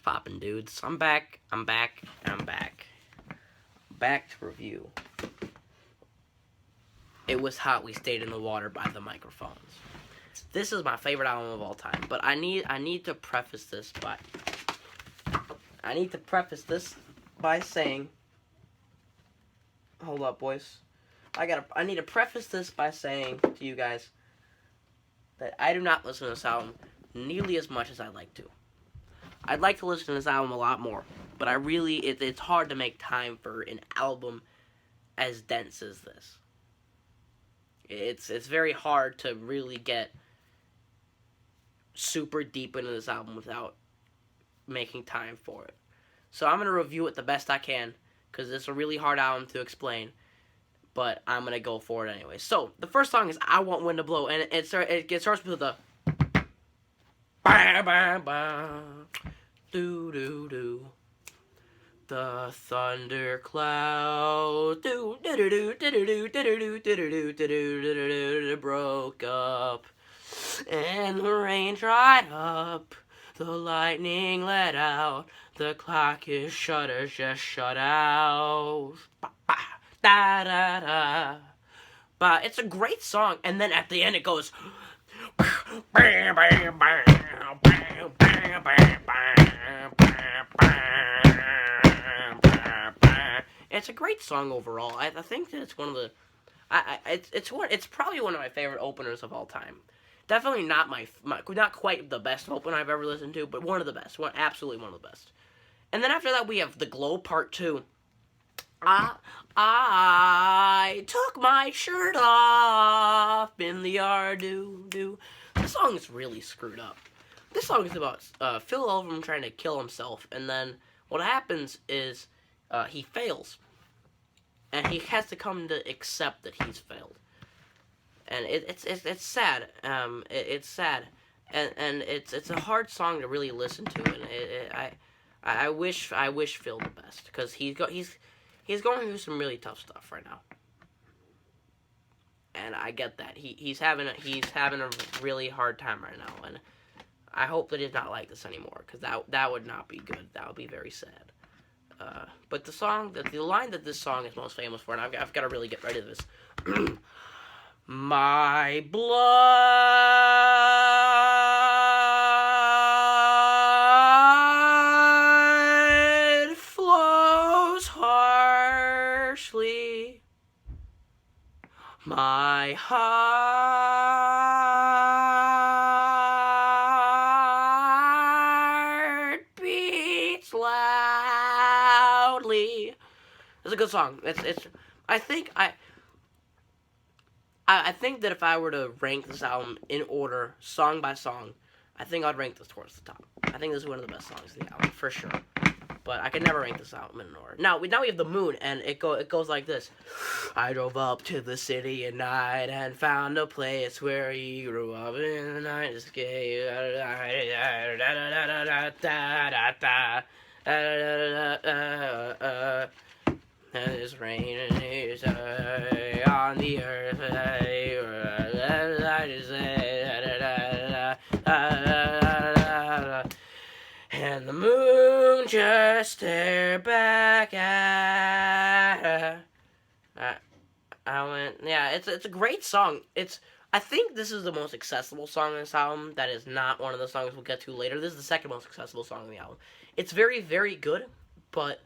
What's poppin', dudes? I'm back. Back to review. It Was Hot, We Stayed in the Water by the Microphones. This is my favorite album of all time, but I need to preface this by saying, hold up, boys. I need to preface this by saying to you guys that I do not listen to this album nearly as much as I'd like to. I'd like to listen to this album a lot more, but it's hard to make time for an album as dense as this. It's very hard to really get super deep into this album without making time for it. So I'm going to review it the best I can, because it's a really hard album to explain, but I'm going to go for it anyway. So, the first song is I Want Wind to Blow, and it starts with the ba ba ba do do do. The thundercloud do do do do do do do do do broke up, and the rain dried up. The lightning let out. The clock is shutters just shut out. Ba ba da da da. But it's a great song, and then at the end it goes. It's a great song overall. I think that it's one of the, it's probably one of my favorite openers of all time. Definitely not not quite the best opener I've ever listened to, but one of the best. Absolutely one of the best. And then after that we have The Glow Part 2. I took my shirt off in the yard, do. This song is really screwed up. This song is about Phil Elverum trying to kill himself, and then what happens is he fails, and he has to come to accept that he's failed, and it's sad. It's sad, and it's a hard song to really listen to, and I wish Phil the best, because he's going through some really tough stuff right now, and I get that he's having a really hard time right now, and I hope that he's not like this anymore, because that would not be good. That would be very sad. But the line that this song is most famous for, and I've got to really get ready to this. My blood flows harshly. My heart beats loudly. It's a good song. I think that if I were to rank this album in order, song by song, I think I'd rank this towards the top. I think this is one of the best songs of the album, for sure. But I could never rank this album in order. Now we have The Moon, and it goes like this. I drove up to the city at night and found a place where he grew up in the night escape. And it's raining on the earth. And the moon just stared back at her. It's a great song. I think this is the most accessible song in this album. That is not one of the songs we'll get to later. This is the second most accessible song on the album. It's very, very good, but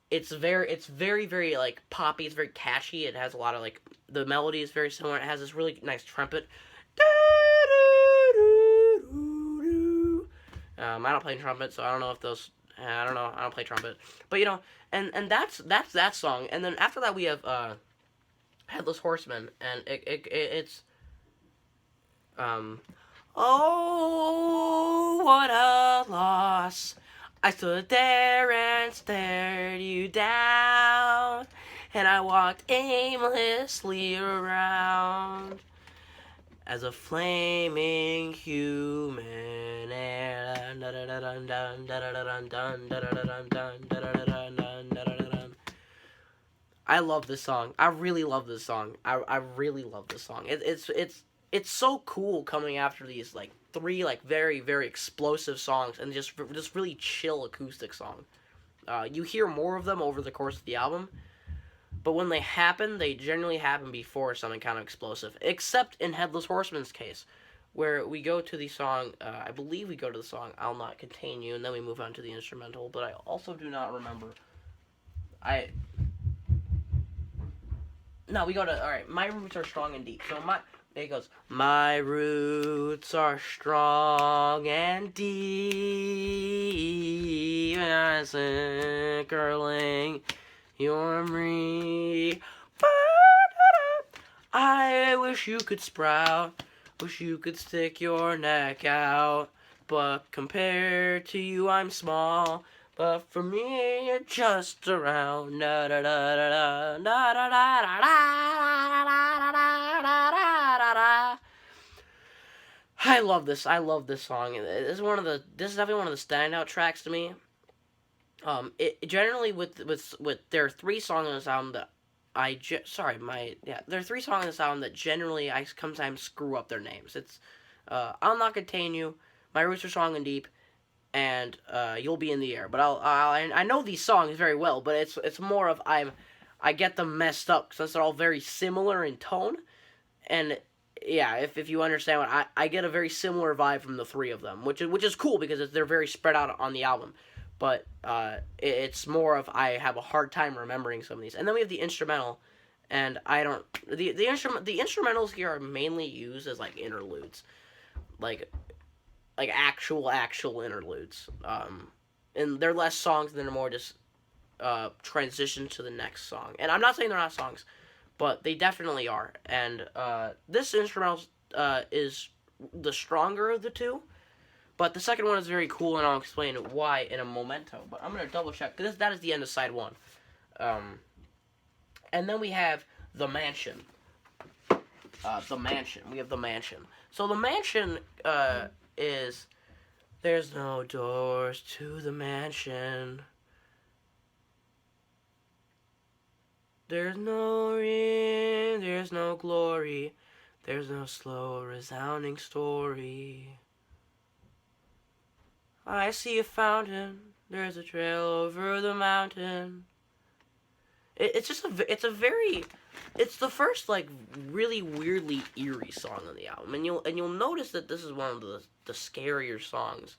it's very, very, like, poppy. It's very catchy. It has a lot of, like, the melody is very similar. It has this really nice trumpet. I don't play trumpet, so I don't know if those. I don't know. I don't play trumpet, but and that's that song. And then after that we have Headless Horseman, and it's oh, what a loss. I stood there and stared you down, and I walked aimlessly around as a flaming human. I love this song. I really love this song. I really love this song. It's it's so cool coming after these like three like very very explosive songs and just really chill acoustic song. You hear more of them over the course of the album, but when they happen, they generally happen before something kind of explosive. Except in Headless Horseman's case, where we go to the song, I believe we go to the song "I'll Not Contain You," and then we move on to the instrumental. But I also do not remember. No, we go to, alright, my roots are strong and deep. So it goes, my roots are strong and deep, as in curling your me. I wish you could sprout, wish you could stick your neck out, but compared to you I'm small. But for me, you're just around. Da da da da da da da da da da da. I love this. I love this song. This is definitely one of the standout tracks to me. It generally with there are three songs on this album that there are three songs on this album that generally I sometimes screw up their names. It's I'll Not Contain You, My Roots Are Strong and Deep, and You'll Be in the Air. But I know these songs very well, but it's more of I get them messed up because they're all very similar in tone, and yeah, if you understand what I get a very similar vibe from the three of them, which is cool because they're very spread out on the album, but it's more of I have a hard time remembering some of these, and then we have the instrumental, and I don't the instrumentals here are mainly used as like interludes, like actual interludes. And they're less songs than they're more just transition to the next song. And I'm not saying they're not songs, but they definitely are. And this instrumental is the stronger of the two, but the second one is very cool, and I'll explain why in a momento. But I'm gonna double check because that is the end of side one. And then we have the mansion. The mansion. We have the mansion. So the mansion is there's no doors to the mansion. There's no ring, there's no glory, there's no slow, resounding story. I see a fountain, there's a trail over the mountain. It's the first like really weirdly eerie song on the album, and you'll notice that this is one of the scarier songs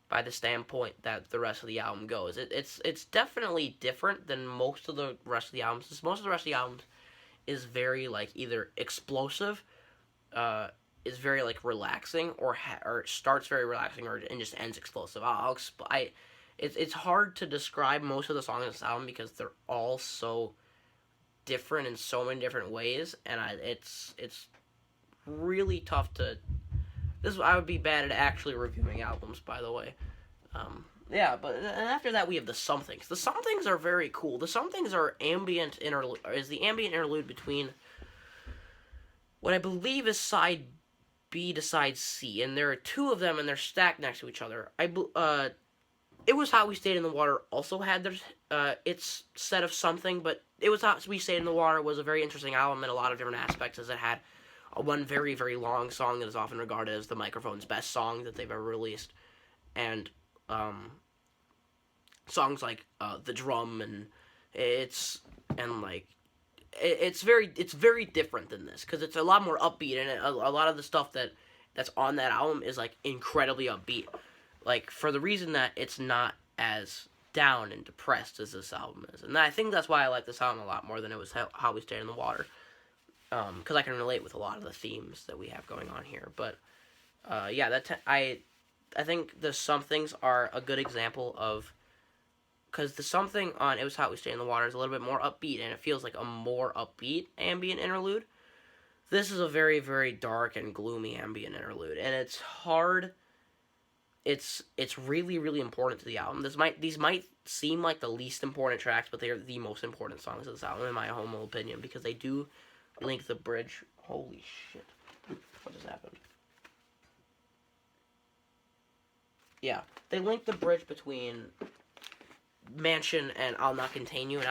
by the standpoint that the rest of the album goes. It's definitely different than most of the rest of the albums. Most of the rest of the albums is very like either explosive, is very like relaxing, or starts very relaxing, and just ends explosive. It's hard to describe most of the songs on this album because they're all so different in so many different ways, and it's really tough to. I would be bad at actually reviewing albums, by the way. Yeah, but and after that we have the Somethings. The Somethings are very cool. The Somethings are the ambient interlude between what I believe is side B to side C, and there are two of them, and they're stacked next to each other. It Was How We Stayed in the Water also had its set of something, but It Was How We Stayed in the Water was a very interesting album in a lot of different aspects, as it had one very, very long song that is often regarded as the Microphone's best song that they've ever released, and songs like The Drum, and it's very different than this, because it's a lot more upbeat, and a lot of the stuff that's on that album is like incredibly upbeat, like for the reason that it's not as down and depressed as this album is, and I think that's why I like this album a lot more than It Was How We Stayed in the Water, because I can relate with a lot of the themes that we have going on here. But yeah, I think the Somethings are a good example of, because the Something on It Was How We Stayed in the Water is a little bit more upbeat, and it feels like a more upbeat ambient interlude. This is a very, very dark and gloomy ambient interlude, and it's hard. It's really, really important to the album. These might seem like the least important tracks, but they are the most important songs of this album, in my humble opinion, because they do link the bridge. Holy shit. What just happened? Yeah. They link the bridge between Mansion and I'll Not Contain You, and